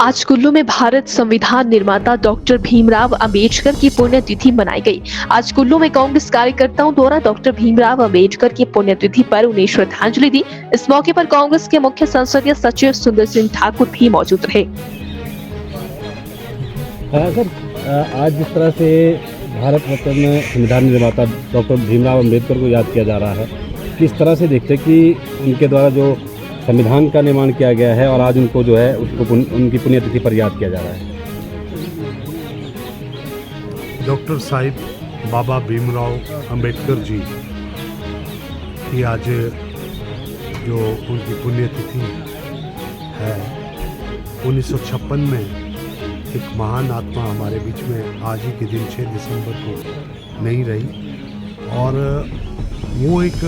आज कुल्लू में भारत संविधान निर्माता डॉक्टर भीमराव अंबेडकर की पुण्यतिथि मनाई गई। आज कुल्लू में कांग्रेस कार्यकर्ताओं द्वारा डॉक्टर भीमराव अंबेडकर की पुण्यतिथि पर उन्हें श्रद्धांजलि दी। इस मौके पर कांग्रेस के मुख्य संसदीय सचिव सुंदर सिंह ठाकुर भी मौजूद रहे। सर, आज जिस तरह से भारत रत्न संविधान निर्माता डॉक्टर भीमराव अंबेडकर को याद किया जा रहा है, किस तरह से देखते हैं कि उनके द्वारा जो संविधान का निर्माण किया गया है और आज उनको जो है उसको उनकी पुण्यतिथि पर याद किया जा रहा है। डॉक्टर साहिब बाबा भीमराव अंबेडकर जी की आज जो उनकी पुण्यतिथि है, 1956 में एक महान आत्मा हमारे बीच में आज ही के दिन 6 दिसंबर को नहीं रही। और वो एक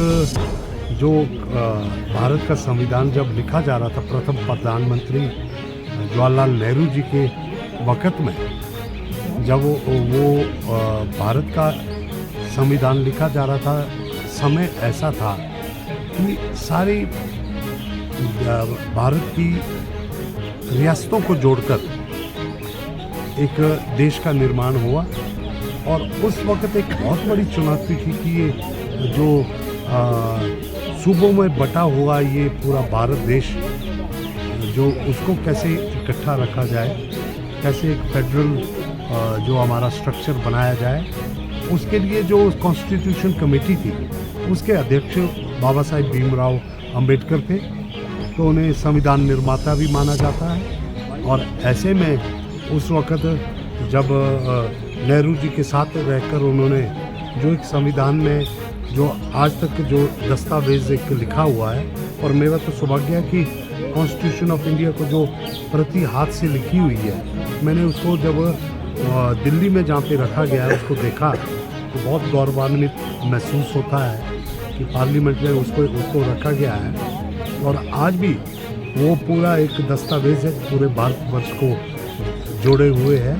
जो भारत का संविधान जब लिखा जा रहा था, प्रथम प्रधानमंत्री जवाहरलाल नेहरू जी के वक़्त में जब वो भारत का संविधान लिखा जा रहा था, समय ऐसा था कि सारी भारत की रियासतों को जोड़कर एक देश का निर्माण हुआ। और उस वक्त एक बहुत बड़ी चुनौती थी कि ये जो सूबों में बटा हुआ ये पूरा भारत देश जो उसको कैसे इकट्ठा रखा जाए, कैसे एक फेडरल जो हमारा स्ट्रक्चर बनाया जाए। उसके लिए जो कॉन्स्टिट्यूशन कमेटी थी उसके अध्यक्ष बाबा साहिब भीमराव अंबेडकर थे, तो उन्हें संविधान निर्माता भी माना जाता है। और ऐसे में उस वक़्त जब नेहरू जी के साथ रहकर उन्होंने जो एक संविधान में जो आज तक जो दस्तावेज एक लिखा हुआ है, और मेरा तो सौभाग्य है कि कॉन्स्टिट्यूशन ऑफ इंडिया को जो प्रति हाथ से लिखी हुई है, मैंने उसको जब दिल्ली में जहाँ पे रखा गया है उसको देखा तो बहुत गौरवान्वित महसूस होता है कि पार्लियामेंट में उसको रखा गया है। और आज भी वो पूरा एक दस्तावेज है, पूरे भारतवर्ष को जोड़े हुए है।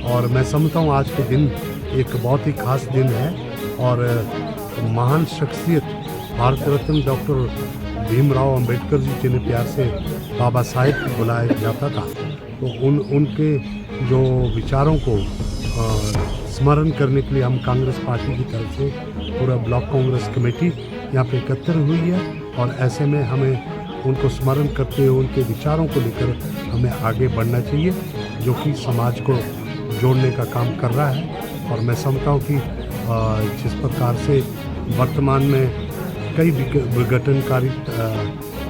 और मैं समझता हूँ आज के दिन एक बहुत ही खास दिन है। और महान शख्सियत भारत रत्न डॉक्टर भीमराव अंबेडकर जी, जिन्हें प्यार से बाबा साहेब बुलाया जाता था, तो उनके जो विचारों को स्मरण करने के लिए हम कांग्रेस पार्टी की तरफ से पूरा ब्लॉक कांग्रेस कमेटी यहाँ पे एकत्र हुई है। और ऐसे में हमें उनको स्मरण करते हुए उनके विचारों को लेकर हमें आगे बढ़ना चाहिए, जो कि समाज को जोड़ने का काम कर रहा है। और मैं समझता हूँ कि जिस प्रकार से वर्तमान में कई विघटनकारी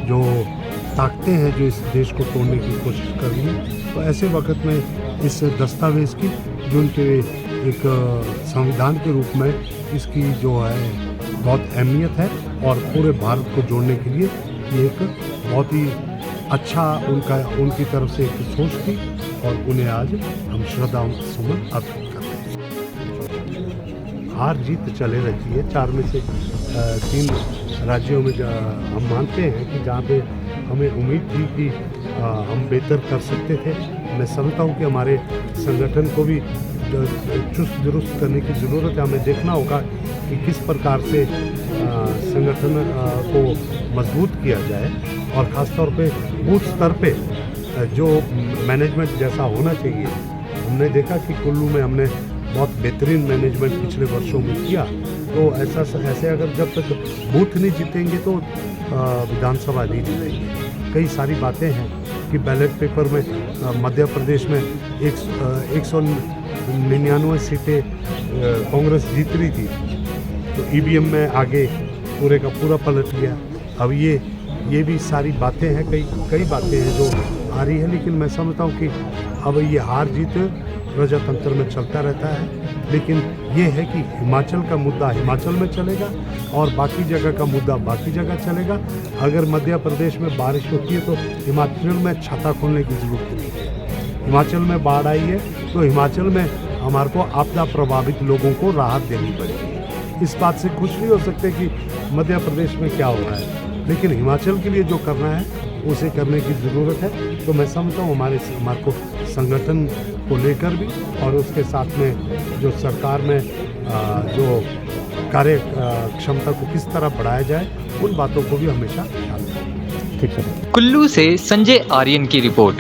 जो ताकतें हैं जो इस देश को तोड़ने की कोशिश कर रही है, तो ऐसे वक्त में इस दस्तावेज़ की जो उनके एक संविधान के रूप में इसकी जो है बहुत अहमियत है। और पूरे भारत को जोड़ने के लिए ये एक बहुत ही अच्छा उनकी तरफ से एक सोच थी, और उन्हें आज हम श्रद्धा सुमन अर्पित करते हैं। हार जीत चले रहती है, 4 में से 3 राज्यों में हम मानते हैं कि जहाँ पे हमें उम्मीद थी कि हम बेहतर कर सकते थे। मैं समझता हूँ कि हमारे संगठन को भी चुस्त दुरुस्त करने की ज़रूरत है। हमें देखना होगा कि किस प्रकार से संगठन को मजबूत किया जाए, और ख़ास तौर पे बूथ स्तर पे जो मैनेजमेंट जैसा होना चाहिए। हमने देखा कि कुल्लू में हमने बहुत बेहतरीन मैनेजमेंट पिछले वर्षों में किया। तो ऐसे अगर जब तक बूथ नहीं जीतेंगे तो विधानसभा नहीं जीतेंगे। कई सारी बातें हैं कि बैलेट पेपर में मध्य प्रदेश में 199 सीटें कांग्रेस जीत रही थी, तो ईवीएम में आगे पूरे का पूरा पलट गया। अब ये भी सारी बातें हैं, कई बातें हैं जो आ रही है। लेकिन मैं समझता हूँ कि अब ये हार जीत प्रजातंत्र में चलता रहता है। लेकिन ये है कि हिमाचल का मुद्दा हिमाचल में चलेगा और बाकी जगह का मुद्दा बाकी जगह चलेगा। अगर मध्य प्रदेश में बारिश होती है तो हिमाचल में छाता खोलने की ज़रूरत नहीं है। हिमाचल में बाढ़ आई है तो हिमाचल में हमारे को आपदा प्रभावित लोगों को राहत देनी पड़ेगी। इस बात से खुश नहीं हो सकते कि मध्य प्रदेश में क्या हो रहा है, लेकिन हिमाचल के लिए जो करना है उसे करने की ज़रूरत है। तो मैं समझता हूँ हमारे को संगठन को लेकर भी, और उसके साथ में जो सरकार में जो कार्य क्षमता को किस तरह बढ़ाया जाए, उन बातों को भी हमेशा ख्याल रखें। ठीक है। कुल्लू से संजय आर्यन की रिपोर्ट।